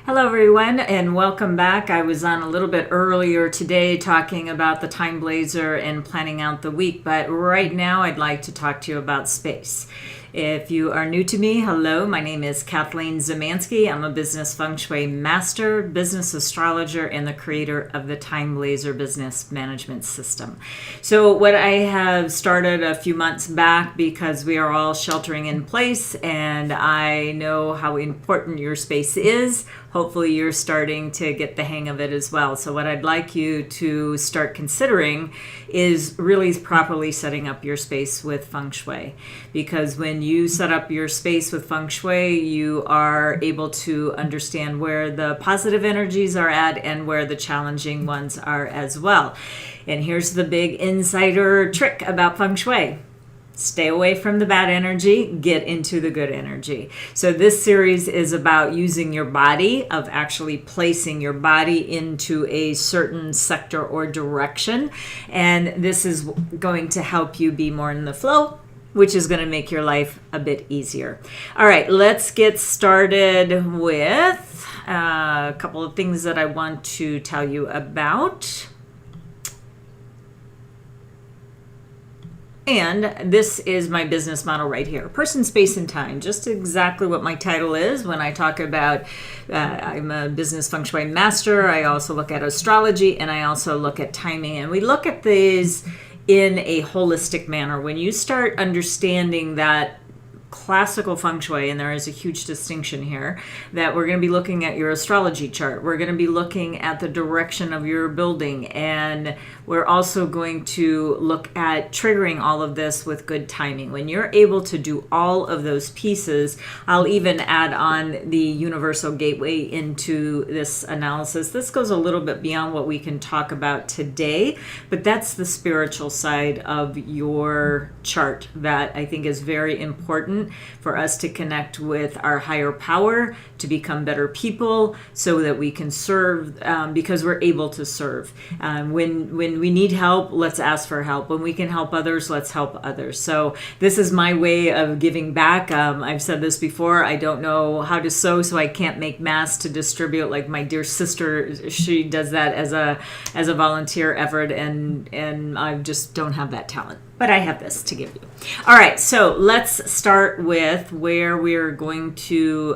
Hello everyone and welcome back. I was on a little bit earlier today talking about the TimeBlazr and planning out the week, but right now I'd like to talk to you about space. If you are new to me, hello, my name is Kathleen Zemansky. I'm a business Feng Shui master, business astrologer, and the creator of the TimeBlazr business management system. So what I have started a few months back, because we are all sheltering in place and I know how important your space is, hopefully you're starting to get the hang of it as well. So what I'd like you to start considering is really properly setting up your space with Feng Shui. Because when you set up your space with Feng Shui, you are able to understand where the positive energies are at and where the challenging ones are as well. And here's the big insider trick about Feng Shui. Stay away from the bad energy, get into the good energy. So this series is about using your body, of actually placing your body into a certain sector or direction. And this is going to help you be more in the flow, which is going to make your life a bit easier. All right, let's get started with a couple of things that I want to tell you about. And this is my business model right here. Person, space, and time. Just exactly what my title is when I talk about I'm a business Feng Shui master. I also look at astrology and I also look at timing. And we look at these in a holistic manner. When you start understanding that classical Feng Shui, and there is a huge distinction here, that we're going to be looking at your astrology chart. We're going to be looking at the direction of your building, and we're also going to look at triggering all of this with good timing. When you're able to do all of those pieces, I'll even add on the universal gateway into this analysis. This goes a little bit beyond what we can talk about today, but that's the spiritual side of your chart that I think is very important for us to connect with our higher power, to become better people so that we can serve, because we're able to serve. When we need help, let's ask for help. When we can help others, let's help others. So this is my way of giving back. I've said this before, I don't know how to sew, so I can't make masks to distribute like my dear sister. She does that as a volunteer effort, and I just don't have that talent. But I have this to give you. All right, so let's start with where we're going to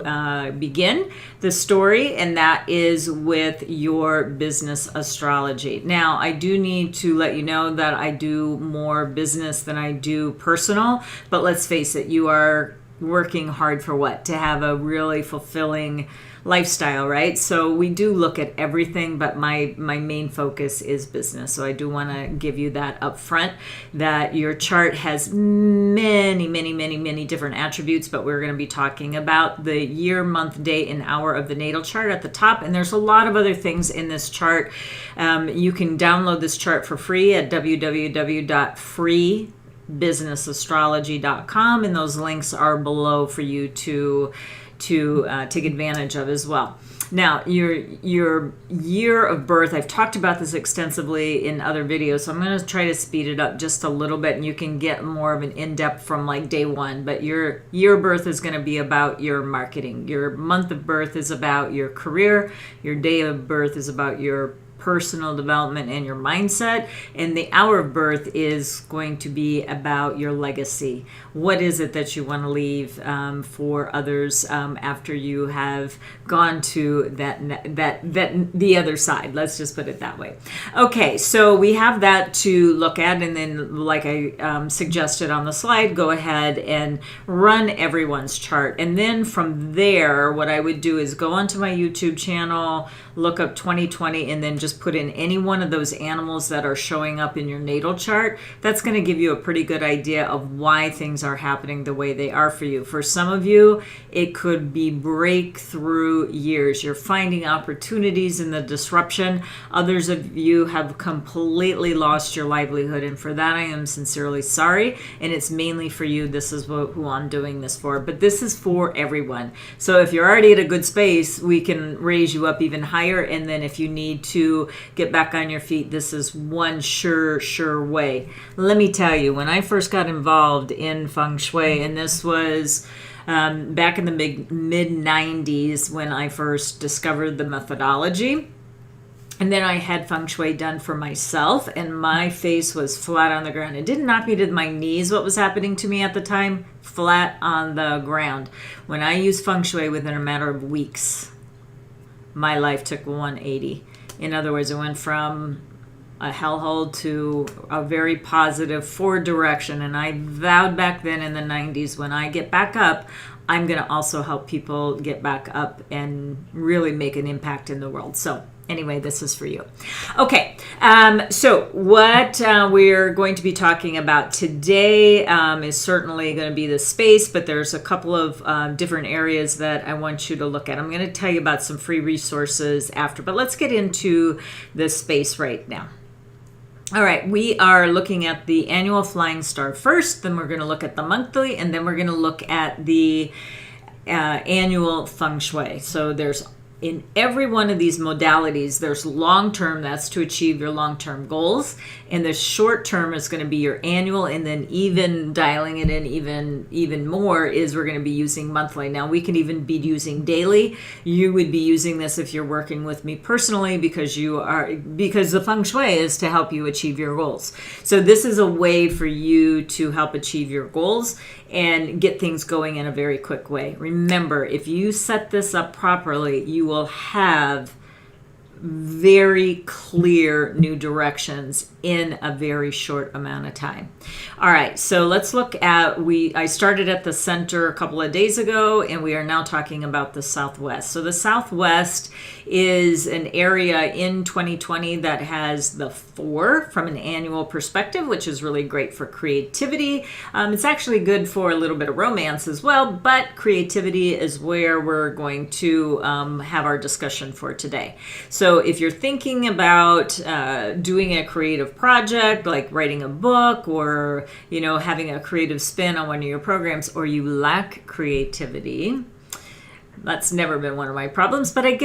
begin the story, and that is with your business astrology. Now, I do need to let you know that I do more business than I do personal, but let's face it, you are working hard for what? To have a really fulfilling lifestyle, right? So we do look at everything, but my main focus is business. So I do want to give you that up front, that your chart has many different attributes, but we're going to be talking about the year, month, day, and hour of the natal chart at the top. And there's a lot of other things in this chart. You can download this chart for free at www.freebusinessastrology.com, and those links are below for you to take advantage of as well. Now, your year of birth, I've talked about this extensively in other videos, so I'm going to try to speed it up just a little bit, and you can get more of an in-depth from like day one. But your year of birth is going to be about your marketing. Your month of birth is about your career. Your day of birth is about your personal development and your mindset, and the hour of birth is going to be about your legacy. What is it that you want to leave for others after you have gone to the other side? Let's just put it that way. Okay, so we have that to look at, and then like I suggested on the slide, go ahead and run everyone's chart, and then from there, what I would do is go onto my YouTube channel, look up 2020, and then just put in any one of those animals that are showing up in your natal chart. That's going to give you a pretty good idea of why things are happening the way they are for you. For some of you, it could be breakthrough years. You're finding opportunities in the disruption. Others of you have completely lost your livelihood, and for that I am sincerely sorry, and it's mainly for you. This is who I'm doing this for, but this is for everyone. So if you're already at a good space, we can raise you up even higher, and then if you need to to get back on your feet, this is one sure way. Let me tell you, when I first got involved in Feng Shui, and this was back in the mid 90s when I first discovered the methodology. And then I had Feng Shui done for myself, and my face was flat on the ground. It didn't knock me to my knees, what was happening to me at the time, flat on the ground. When I used Feng Shui within a matter of weeks, my life took 180. In other words, it went from a hellhole to a very positive forward direction. And I vowed back then in the 90s, when I get back up, I'm going to also help people get back up and really make an impact in the world. So anyway, this is for you. Okay, so what we're going to be talking about today is certainly going to be the space, but there's a couple of different areas that I want you to look at. I'm going to tell you about some free resources after, but let's get into the space right now. All right, we are looking at the annual flying star first, then we're going to look at the monthly, and then we're going to look at the annual Feng Shui. So there's in every one of these modalities, there's long-term, that's to achieve your long-term goals. And the short-term is going to be your annual, and then even dialing it in even more is we're going to be using monthly. Now, we can even be using daily. You would be using this if you're working with me personally because the Feng Shui is to help you achieve your goals. So this is a way for you to help achieve your goals and get things going in a very quick way. Remember, if you set this up properly, you will have very clear new directions in a very short amount of time. All right, so let's look at, I started at the center a couple of days ago, and we are now talking about the Southwest. So the Southwest is an area in 2020 that has the 4 from an annual perspective, which is really great for creativity. It's actually good for a little bit of romance as well, but creativity is where we're going to have our discussion for today. So if you're thinking about doing a creative project, like writing a book or, having a creative spin on one of your programs, or you lack creativity, that's never been one of my problems, but I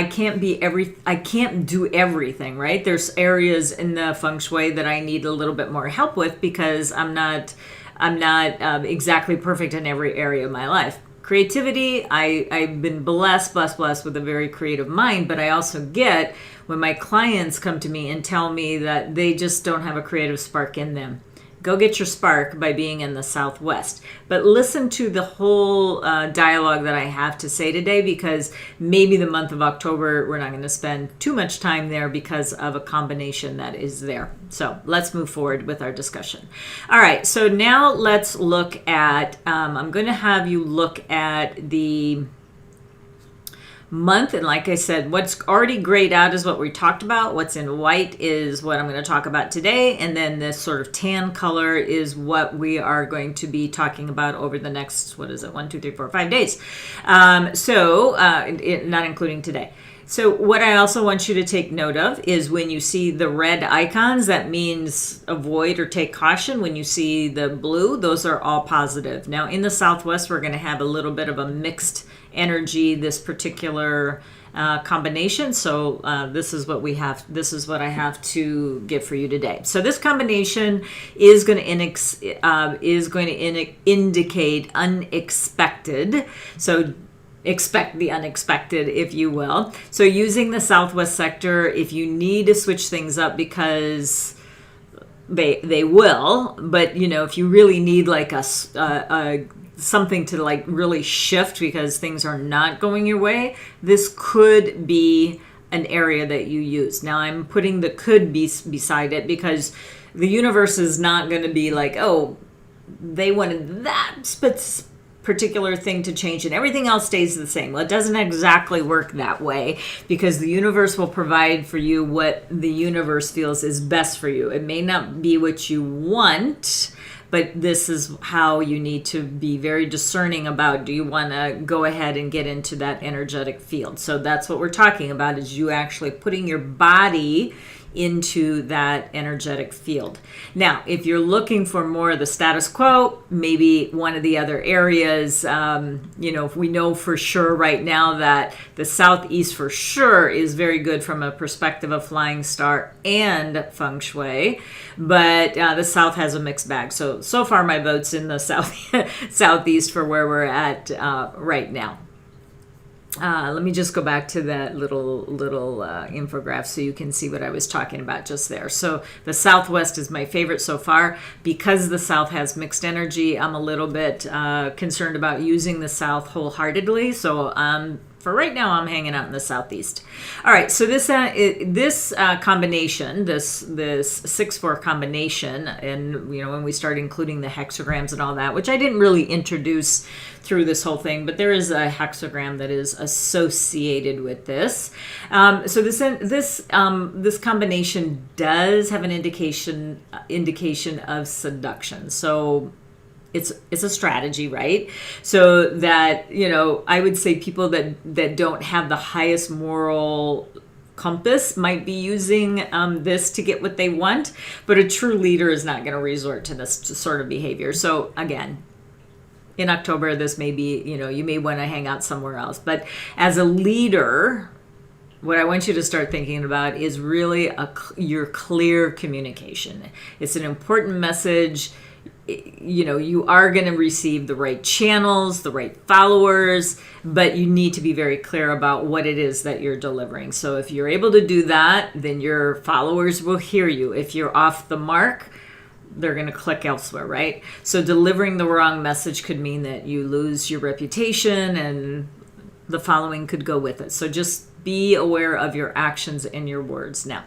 can't do everything, right? There's areas in the Feng Shui that I need a little bit more help with because I'm not exactly perfect in every area of my life. Creativity, I've been blessed with a very creative mind, but I also get when my clients come to me and tell me that they just don't have a creative spark in them. Go get your spark by being in the Southwest. But listen to the whole dialogue that I have to say today, because maybe the month of October, we're not going to spend too much time there because of a combination that is there. So let's move forward with our discussion. All right, so now let's look at, I'm going to have you look at the month, and like I said, what's already grayed out is what we talked about. What's in white is what I'm going to talk about today, and then this sort of tan color is what we are going to be talking about over the next 1, 2, 3, 4, 5 days, not including today. So what I also want you to take note of is when you see the red icons, that means avoid or take caution. When you see the blue, those are all positive. Now in the Southwest, we're going to have a little bit of a mixed energy, this particular combination. So this is what we have. This is what I have to give for you today. So this combination is going to indicate unexpected. So expect the unexpected, if you will. So using the Southwest sector, if you need to switch things up, because they will, but if you really need like a something to like really shift because things are not going your way, this could be an area that you use. Now I'm putting the could be beside it because the universe is not going to be like, oh, they wanted that particular thing to change and everything else stays the same. Well, it doesn't exactly work that way because the universe will provide for you what the universe feels is best for you. It may not be what you want, but this is how you need to be very discerning about, do you want to go ahead and get into that energetic field? So that's what we're talking about, is you actually putting your body into that energetic field. Now, if you're looking for more of the status quo, maybe one of the other areas, we know for sure right now that the southeast for sure is very good from a perspective of flying star and feng shui, but the south has a mixed bag. So far my vote's in the southeast for where we're at right now. Let me just go back to that little infograph so you can see what I was talking about just there. So the Southwest is my favorite so far. Because the South has mixed energy, I'm a little bit concerned about using the South wholeheartedly. So for right now, I'm hanging out in the Southeast. All right, so this combination, this 6-4 combination, and when we start including the hexagrams and all that, which I didn't really introduce through this whole thing, but there is a hexagram that is associated with this. So this combination does have an indication of seduction. So it's a strategy, right? So that, I would say people that don't have the highest moral compass might be using this to get what they want, but a true leader is not going to resort to this sort of behavior. So again, in October, this may be, you may want to hang out somewhere else. But as a leader, what I want you to start thinking about is really your clear communication. It's an important message. You are going to receive the right channels, the right followers, but you need to be very clear about what it is that you're delivering. So if you're able to do that, then your followers will hear you. If you're off the mark, they're going to click elsewhere, right? So delivering the wrong message could mean that you lose your reputation and the following could go with it. So just be aware of your actions and your words now.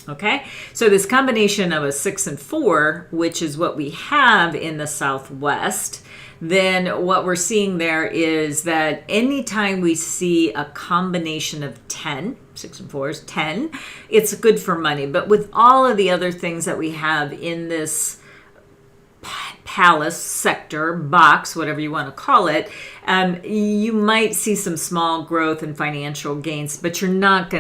Okay, so this combination of a 6 and 4, which is what we have in the Southwest, then what we're seeing there is that anytime we see a combination of 10, 6 and 4 is 10, it's good for money. But with all of the other things that we have in this palace, sector, box, whatever you want to call it, you might see some small growth and financial gains, but you're not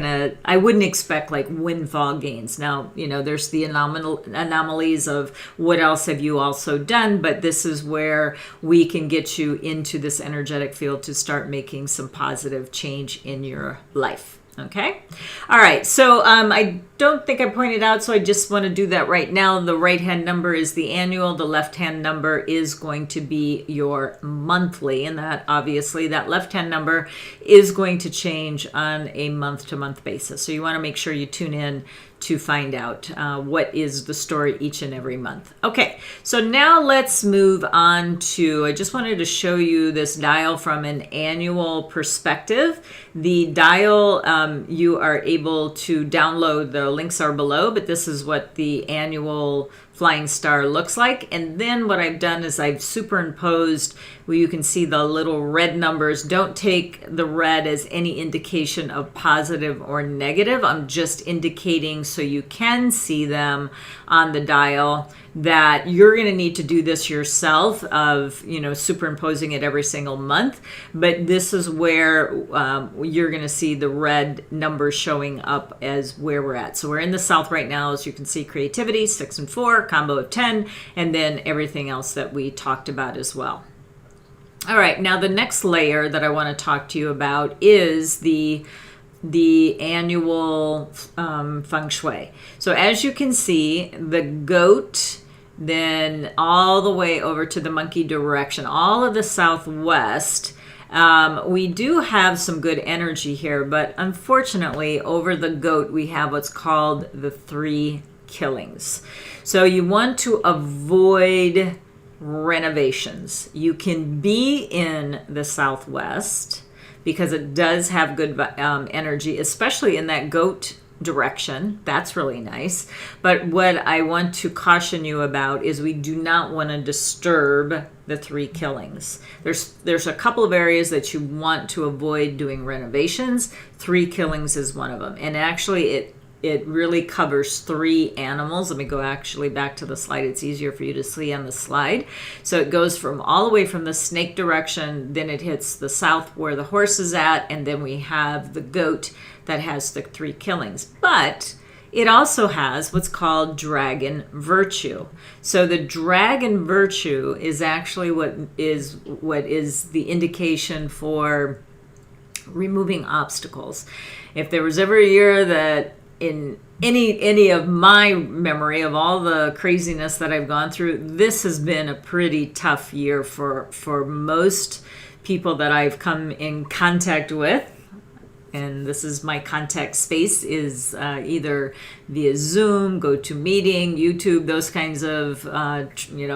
I wouldn't expect like windfall gains. Now, there's the anomalies of what else have you also done, but this is where we can get you into this energetic field to start making some positive change in your life. Okay. All right. So I don't think I pointed out, so I just want to do that right now. The right-hand number is the annual. The left-hand number is going to be your monthly, and that obviously that left-hand number is going to change on a month-to-month basis. So you want to make sure you tune in to find out what is the story each and every month. Okay, so now let's move on to, I just wanted to show you this dial from an annual perspective. The dial, you are able to download, the links are below, but this is what the annual flying star looks like. And then what I've done is I've superimposed where you can see the little red numbers. Don't take the red as any indication of positive or negative. I'm just indicating so you can see them on the dial that you're going to need to do this yourself of, superimposing it every single month. But this is where you're going to see the red numbers showing up as where we're at. So we're in the South right now, as you can see, creativity, 6 and 4, combo of 10, and then everything else that we talked about as well. All right, now the next layer that I want to talk to you about is the annual Feng Shui. So as you can see, the goat, then all the way over to the monkey direction, all of the Southwest, we do have some good energy here, but unfortunately over the goat we have what's called the 3 killings. So you want to avoid renovations. You can be in the Southwest because it does have good energy, especially in that goat direction. That's really nice. But what I want to caution you about is we do not want to disturb the 3 killings. There's a couple of areas that you want to avoid doing renovations. 3 killings is one of them. And actually it really covers 3 animals. Let me go actually back to the slide. It's easier for you to see on the slide. So it goes from all the way from the snake direction, then it hits the south where the horse is at, and then we have the goat that has the 3 killings. But it also has what's called dragon virtue. So the dragon virtue is actually what is the indication for removing obstacles. If there was ever a year that in any of my memory of all the craziness that I've gone through, this has been a pretty tough year for most people that I've come in contact with. And this is my contact space is either via Zoom, GoToMeeting, YouTube, those kinds of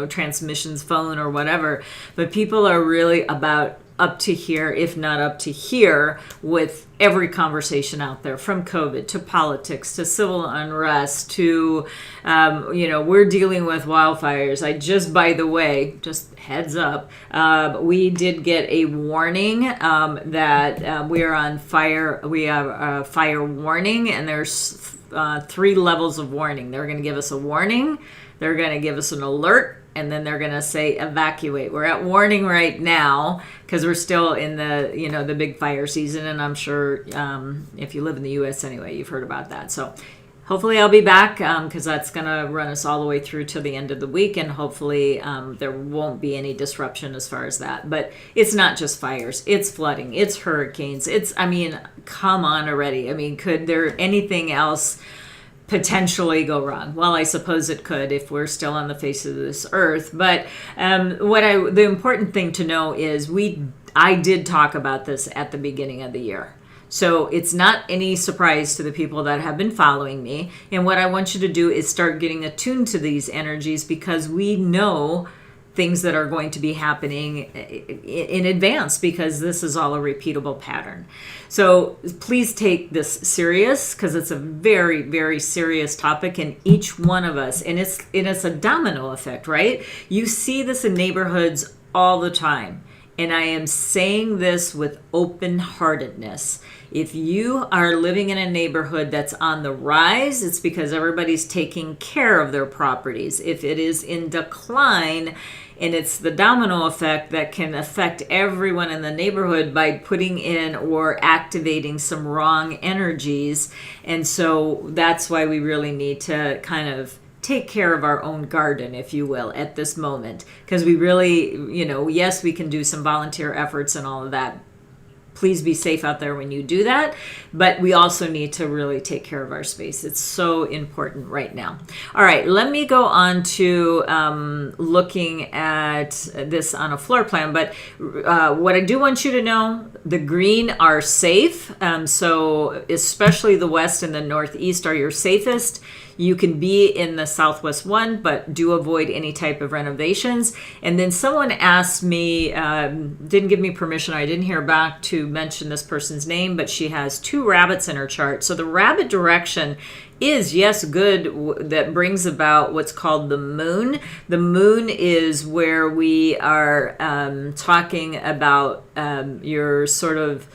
transmissions, phone or whatever. But people are really about up to here, if not up to here, with every conversation out there, from COVID to politics to civil unrest to, we're dealing with wildfires. By the way, just heads up, we did get a warning that we are on fire. We have a fire warning, and there's 3 levels of warning. They're going to give us a warning, they're going to give us an alert, and then they're going to say evacuate. We're at warning right now because we're still in the big fire season, and I'm sure if you live in the U.S. anyway, you've heard about that. So hopefully I'll be back because that's going to run us all the way through to the end of the week, and hopefully there won't be any disruption as far as that. But it's not just fires, it's flooding, it's hurricanes, come on already. Could there anything else potentially go wrong? Well, I suppose it could if we're still on the face of this earth. But the important thing to know is I did talk about this at the beginning of the year. So it's not any surprise to the people that have been following me. And what I want you to do is start getting attuned to these energies, because we know things that are going to be happening in advance, because this is all a repeatable pattern. So please take this serious, because it's a very, very serious topic, and each one of us, and it's a domino effect, right? You see this in neighborhoods all the time. And I am saying this with open-heartedness. If you are living in a neighborhood that's on the rise, it's because everybody's taking care of their properties. If it is in decline, and it's the domino effect that can affect everyone in the neighborhood by putting in or activating some wrong energies. And so that's why we really need to kind of take care of our own garden, if you will, at this moment. Because we really, yes, we can do some volunteer efforts and all of that. Please be safe out there when you do that. But we also need to really take care of our space. It's so important right now. All right, let me go on to looking at this on a floor plan. But what I do want you to know, the green are safe. So especially the west and the northeast are your safest. You can be in the southwest one, but do avoid any type of renovations. And then someone asked me, didn't give me permission, I didn't hear back to mention this person's name, but she has 2 rabbits in her chart. So the rabbit direction is, yes, good. That brings about what's called the moon. The moon is where we are talking about your sort of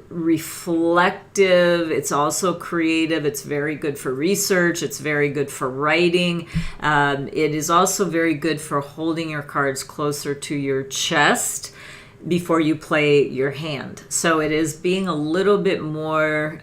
reflective. It's also creative. It's very good for research. It's very good for writing. It is also very good for holding your cards closer to your chest before you play your hand. So it is being a little bit more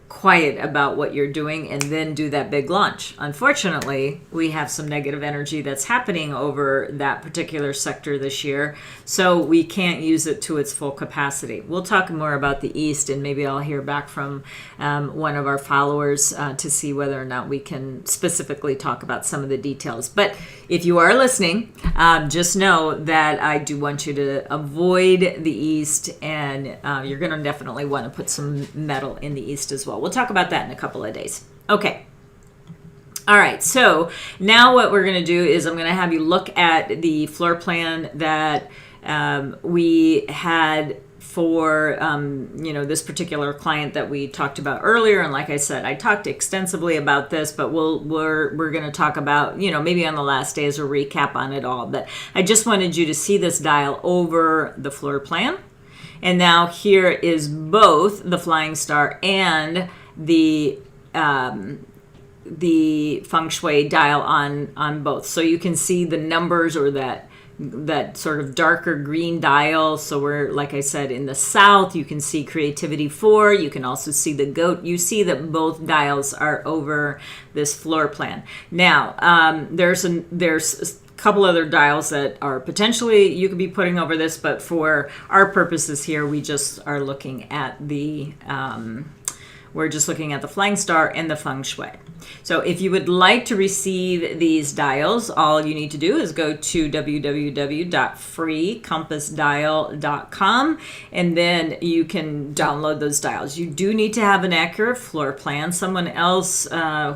quiet about what you're doing, and then do that big launch. Unfortunately, we have some negative energy that's happening over that particular sector this year, so we can't use it to its full capacity. We'll talk more about the East, and maybe I'll hear back from one of our followers to see whether or not we can specifically talk about some of the details. But if you are listening, just know that I do want you to avoid the East, and you're going to definitely want to put some metal in the East as well. We'll talk about that in a couple of days. Okay. All right. So now what we're going to do is I'm going to have you look at the floor plan that we had for this particular client that we talked about earlier. And like I said, I talked extensively about this, but we're going to talk about, maybe on the last day as a recap on it all. But I just wanted you to see this dial over the floor plan. And now here is both the flying star and the Feng Shui dial on both. So you can see the numbers, or that that sort of darker green dial. So we're, like I said, in the south. You can see creativity 4. You can also see the goat. You see that both dials are over this floor plan. Now, there's a couple other dials that are potentially you could be putting over this, but for our purposes here, we just are looking at the we're just looking at the flying star and the feng shui. So if you would like to receive these dials, all you need to do is go to www.freecompassdial.com, and then you can download those dials. You do need to have an accurate floor plan. Someone else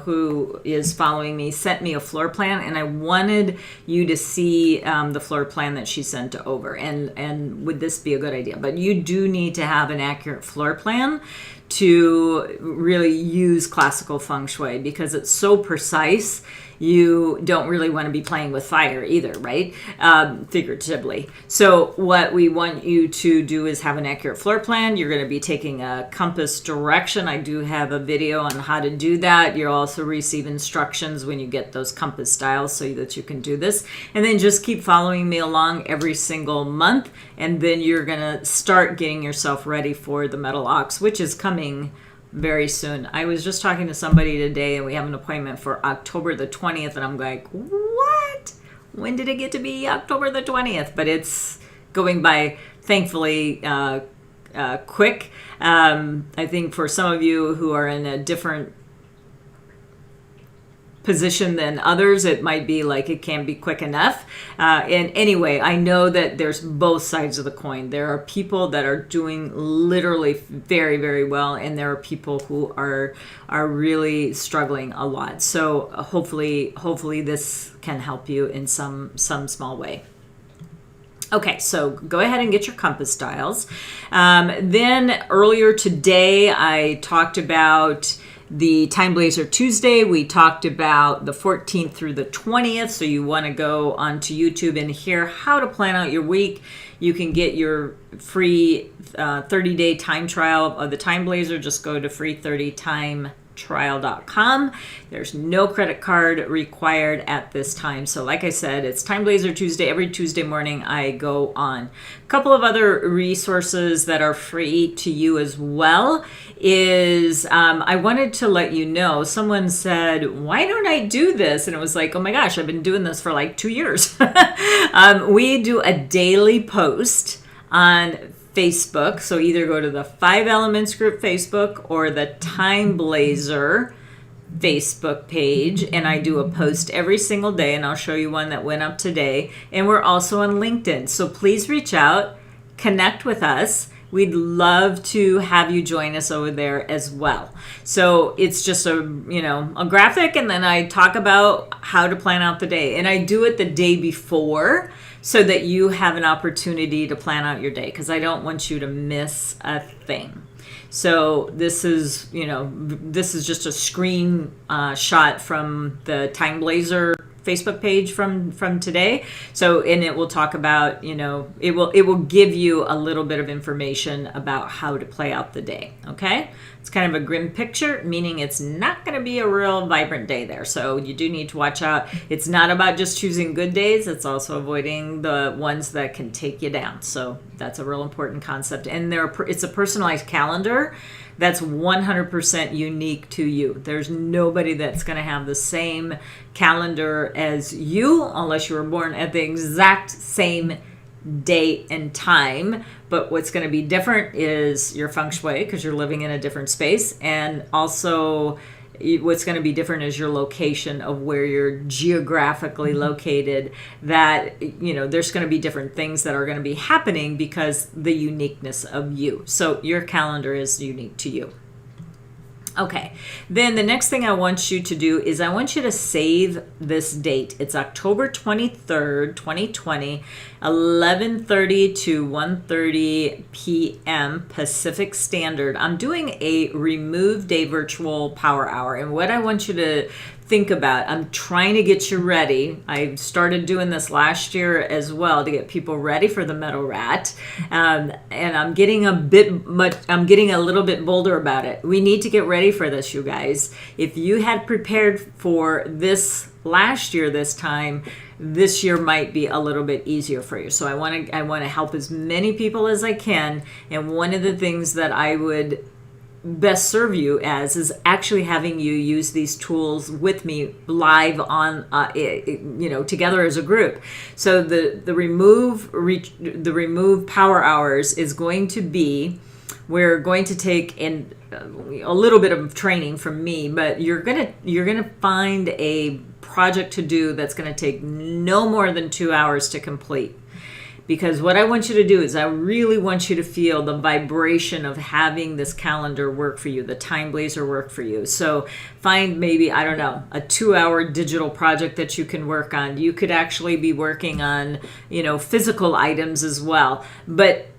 who is following me sent me a floor plan, and I wanted you to see the floor plan that she sent over, and would this be a good idea? But you do need to have an accurate floor plan to really use classical feng shui, because it's so precise. You don't really want to be playing with fire either, right? Figuratively. So what we want you to do is have an accurate floor plan. You're going to be taking a compass direction. I do have a video on how to do that. You'll also receive instructions when you get those compass dials so that you can do this. And then just keep following me along every single month. And then you're going to start getting yourself ready for the metal ox, which is coming very soon. I was just talking to somebody today, and we have an appointment for October the 20th, and I'm like, what? When did it get to be October the 20th? But it's going by, thankfully, quick. I think for some of you who are in a different position than others, it might be like it can't be quick enough. And anyway, I know that there's both sides of the coin. There are people that are doing literally very, very well, and there are people who are really struggling a lot. So hopefully this can help you in some small way. Okay, so go ahead and get your compass dials. Then earlier today, I talked about the TimeBlazr Tuesday. We talked about the 14th through the 20th. So you want to go onto YouTube and hear how to plan out your week. You can get your free 30-day time trial of the TimeBlazr. Just go to free30timetrial.com. There's no credit card required at this time. So like I said, it's TimeBlazr Tuesday. Every Tuesday morning I go on. A couple of other resources that are free to you as well is I wanted to let you know, someone said, why don't I do this? And it was like, oh my gosh, I've been doing this for like 2 years. We do a daily post on Facebook. So either go to the 5 Elements Group Facebook or the TimeBlazr Facebook page, and I do a post every single day, and I'll show you one that went up today. And we're also on LinkedIn. So please reach out, connect with us. We'd love to have you join us over there as well. So it's just a graphic, and then I talk about how to plan out the day. And I do it the day before so that you have an opportunity to plan out your day, because I don't want you to miss a thing. So this is just a screen shot from the TimeBlazr Facebook page from today. So, and it will talk about, it will give you a little bit of information about how to play out the day. Okay. It's kind of a grim picture, meaning it's not going to be a real vibrant day there. So you do need to watch out. It's not about just choosing good days. It's also avoiding the ones that can take you down. So that's a real important concept. And it's a personalized calendar that's 100% unique to you. There's nobody that's going to have the same calendar as you, unless you were born at the exact same date and time. But what's going to be different is your feng shui, because you're living in a different space. And also what's going to be different is your location of where you're geographically located. That, there's going to be different things that are going to be happening because the uniqueness of you. So your calendar is unique to you. Okay, then the next thing I want you to do is I want you to save this date. It's October 23rd, 2020, 11:30 to 1:30 p.m. Pacific Standard. I'm doing a Remove Day Virtual Power Hour, and what I want you to think about, I'm trying to get you ready. I started doing this last year as well to get people ready for the Meadow Rat, and I'm getting a little bit bolder about it. We need to get ready for this, you guys. If you had prepared for this last year this time, this year might be a little bit easier for you. So I want to help as many people as I can. And one of the things that I would best serve you as is actually having you use these tools with me live on together as a group. So the remove power hours is going to be, we're going to take in a little bit of training from me, but you're gonna find a project to do that's going to take no more than 2 hours to complete. Because what I want you to do is I really want you to feel the vibration of having this calendar work for you, the TimeBlazr work for you. So find maybe, I don't know, a 2-hour digital project that you can work on. You could actually be working on, physical items as well. But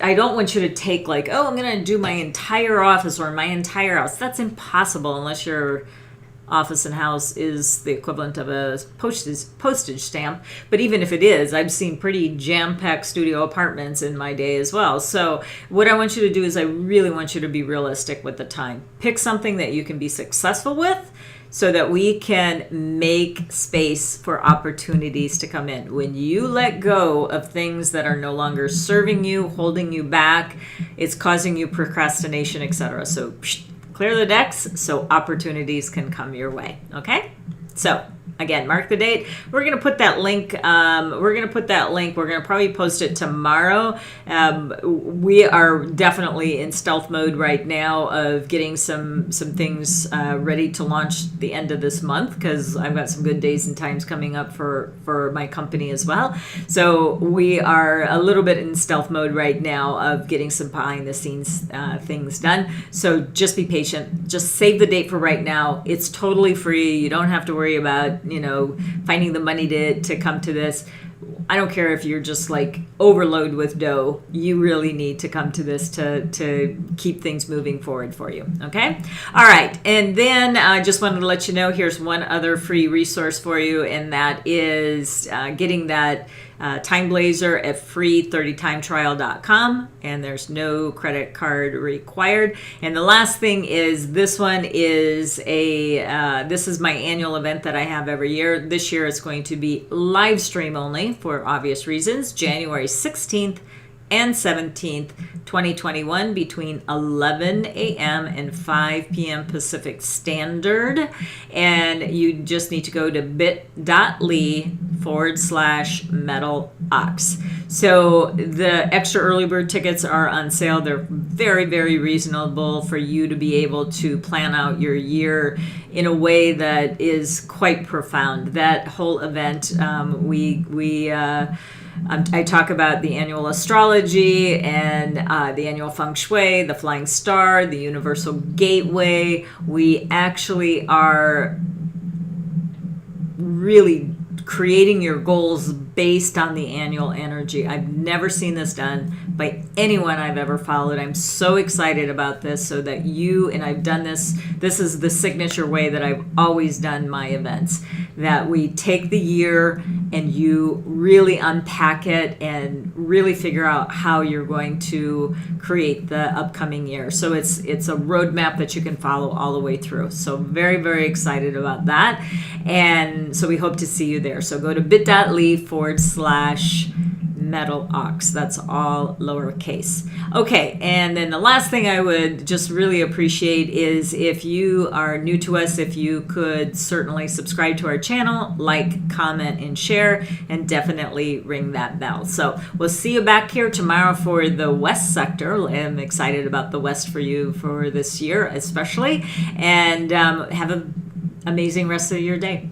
I don't want you to take like, oh, I'm going to do my entire office or my entire house. That's impossible unless your office and house is the equivalent of a postage stamp. But even if it is, I've seen pretty jam-packed studio apartments in my day as well. So what I want you to do is I really want you to be realistic with the time. Pick something that you can be successful with so that we can make space for opportunities to come in. When you let go of things that are no longer serving you, holding you back, it's causing you procrastination, etc. So clear the decks so opportunities can come your way. Okay? So again, mark the date. We're going to put that link. We're going to probably post it tomorrow. We are definitely in stealth mode right now of getting some things ready to launch the end of this month, because I've got some good days and times coming up for my company as well. So we are a little bit in stealth mode right now of getting some behind the scenes things done. So just be patient. Just save the date for right now. It's totally free. You don't have to worry about finding the money to come to this. I don't care if you're just like overload with dough. You really need to come to this to keep things moving forward for you. Okay? All right. And then I just wanted to let you know, here's one other free resource for you, and that is getting that TimeBlazr at free30timetrial.com, and there's no credit card required. And the last thing is, this one is this is my annual event that I have every year. This year it's going to be live stream only for obvious reasons, January 16th and 17th, 2021, between 11 a.m. and 5 p.m. Pacific Standard. And you just need to go to bit.ly/metalox. So the extra early bird tickets are on sale. They're very, very reasonable for you to be able to plan out your year in a way that is quite profound. That whole event, I talk about the annual astrology and the annual Feng Shui, the flying star, the universal gateway. We actually are really creating your goals based on the annual energy. I've never seen this done by anyone I've ever followed. I'm so excited about this, so that I've done this. This is the signature way that I've always done my events, that we take the year and you really unpack it and really figure out how you're going to create the upcoming year. So it's a roadmap that you can follow all the way through. So very, very excited about that. And so we hope to see you there. So go to bit.ly/metalox. That's all lowercase. Okay, and then the last thing I would just really appreciate is if you are new to us, if you could certainly subscribe to our channel, like, comment, and share, and definitely ring that bell. So we'll see you back here tomorrow for the West sector. I'm excited about the West for you for this year especially, and have an amazing rest of your day.